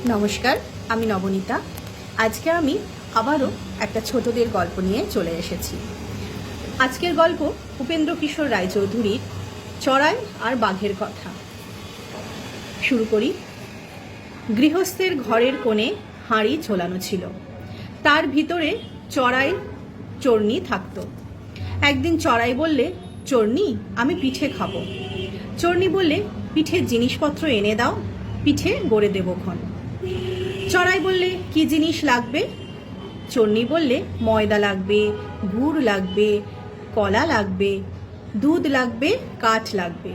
নমস্কার, আমি নবনীতা। আজকে আমি আবারও একটা ছোটদের গল্প নিয়ে চলে এসেছি। আজকের গল্প উপেন্দ্র কিশোর রায়চৌধুরীর চড়াই আর বাঘের কথা। শুরু করি। গৃহস্থের ঘরের কোণে হাঁড়ি ঝোলানো ছিল, তার ভিতরে চড়াই চর্নি থাকত। একদিন চড়াই বললে, চর্নি, আমি পিঠে খাবো। চর্নি বললে, পিঠের জিনিসপত্র এনে দাও, পিঠে গড়ে দেবক্ষণ। চড়াই বললে, কি জিনিস লাগবে? চর্নি বললে, ময়দা লাগবে, গুড় লাগবে, কলা লাগবে, দুধ লাগবে, কাঠ লাগবে।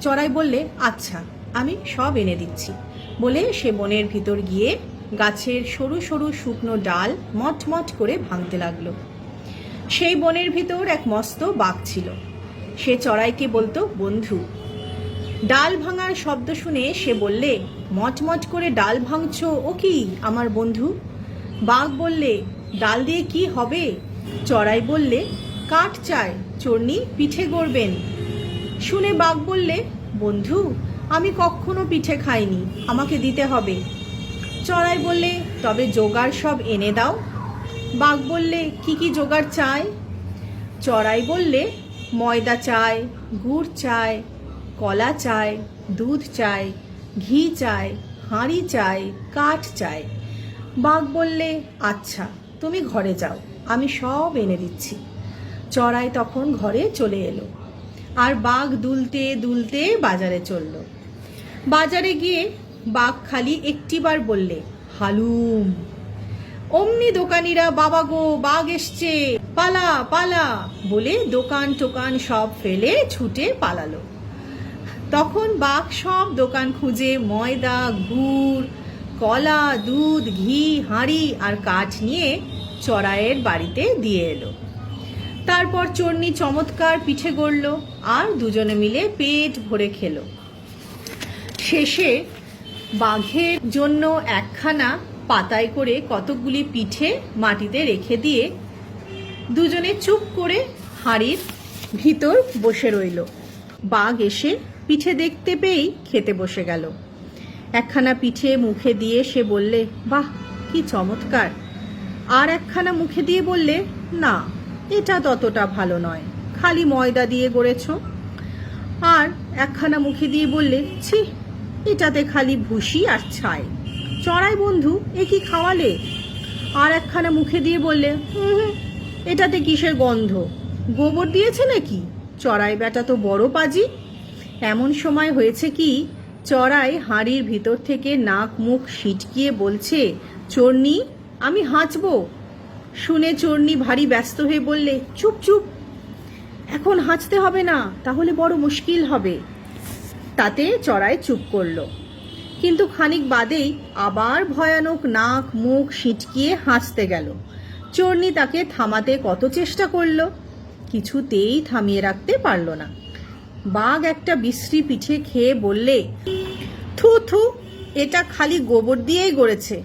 চড়াই বললে, আচ্ছা, আমি সব এনে দিচ্ছি বলে সে বনের ভিতর গিয়ে গাছের সরু সরু শুকনো ডাল মটমট করে ভাঙতে লাগলো। সেই বনের ভিতর এক মস্ত বাঘ ছিল। সে চড়াইকে বলতো বন্ধু। ডাল ভাঙার শব্দ শুনে সে বললে, মটমট করে ডাল ভাঙছো ও কি আমার বন্ধু? বাঘ বললে, ডাল দিয়ে কি হবে? চড়াই বললে, কাঠ চাই, চর্নি পিঠে গড়বেন। শুনে বাঘ বললে, বন্ধু, আমি কখনো পিঠে খাইনি, আমাকে দিতে হবে। চড়াই বললে, তবে জোগাড় সব এনে দাও। বাঘ বললে, কি কি জোগাড় চাই? চড়াই বললে, ময়দা চাই, গুড় চাই, কলা চাই, দুধ চাই, ঘি চাই, হাঁড়ি চাই, কাঠ চাই। বাঘ বললে, আচ্ছা, তুমি ঘরে যাও, আমি সব এনে দিচ্ছি। চড়াই তখন ঘরে চলে এলো, আর বাঘ দুলতে দুলতে বাজারে চলল। বাজারে গিয়ে বাঘ খালি একটিবার বললে, হালুম। অমনি দোকানিরা, বাবা গো, বাঘ এসছে, পালা পালা বলে দোকান টোকান সব ফেলে ছুটে পালালো। তখন বাঘ সব দোকান খুঁজে ময়দা, গুড়, কলা, দুধ, ঘি, হাঁড়ি আর কাঠ নিয়ে চড়াইয়ের বাড়িতে দিয়ে এলো। তারপর চর্নি চমৎকার পিঠে গড়ল, আর দুজনে মিলে পেট ভরে খেলো। শেষে বাঘের জন্য একখানা পাতায় করে কতকগুলি পিঠে মাটিতে রেখে দিয়ে দুজনে চুপ করে হাঁড়ির ভিতর বসে রইল। বাঘ এসে পিঠে দেখতে পেয়েই খেতে বসে গেল। একখানা পিঠে মুখে দিয়ে সে বললে, বাহ, কি চমৎকার। আর একখানা মুখে দিয়ে বললে, না, এটা ততটা ভালো নয়, খালি ময়দা দিয়ে গড়েছ। আর একখানা মুখে দিয়ে বললে, ছি, এটাতে খালি ভুসি আর ছাই। চড়াই বন্ধু, এ কি খাওয়ালে? আর একখানা মুখে দিয়ে বললে, এটাতে কিসের গন্ধ, গোবর দিয়েছে নাকি? চড়াই বেটা তো বড় পাজি। এমন সময় হয়েছে কি, চড়াই হাঁড়ির ভিতর থেকে নাক মুখ সিটকিয়ে বলছে, চর্নি, আমি হাঁচবো। শুনে চর্নি ভারী ব্যস্ত হয়ে বললে, চুপ চুপ, এখন হাঁচতে হবে না, তাহলে বড় মুশকিল হবে। তাতে চড়াই চুপ করলো, কিন্তু খানিক বাদেই আবার ভয়ানক নাক মুখ সিটকিয়ে হাসতে গেল। চর্নি তাকে থামাতে কত চেষ্টা করলো, কিছুতেই থামিয়ে রাখতে পারল না। বাঘ একটা বিশ্রী পিঠে খেয়ে বললে, থু থু, এটা খালি গোবর দিয়েই গড়েছে,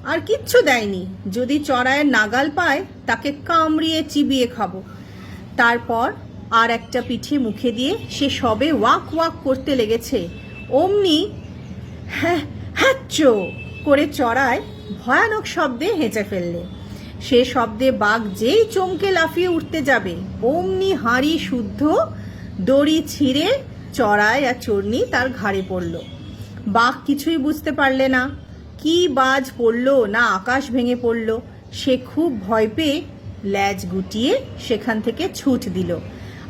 আর কিচ্ছু দেয়নি। যদি চড়াইয়ের নাগাল পায়, তাকে কামড়িয়ে চিবিয়ে খাবো। তারপর আর একটা পিঠে মুখে দিয়ে সে সবে ওয়াক ওয়াক করতে লেগেছে, অমনি হ্যাচ্চো করে চড়াই ভয়ানক শব্দে হেঁচে ফেললে। সে শব্দে বাঘ যেই চমকে লাফিয়ে উঠতে যাবে, অমনি হাঁড়ি শুদ্ধ দড়ি ছিঁড়ে চড়াই আর চর্নি তার ঘাড়ে পড়ল। বাঘ কিছুই বুঝতে পারলে না, কি বাজ পড়লো না আকাশ ভেঙে পড়ল। সে খুব ভয় পেয়ে ল্যাজ গুটিয়ে সেখান থেকে ছুট দিল,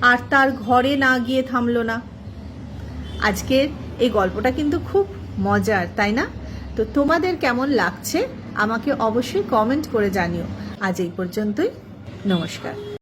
আর তার ঘরে না গিয়ে থামলো না। আজকের এই গল্পটা কিন্তু খুব মজার, তাই না? তো তোমাদের কেমন লাগছে আমাকে অবশ্যই কমেন্ট করে জানিও। আজ এই পর্যন্তই, নমস্কার।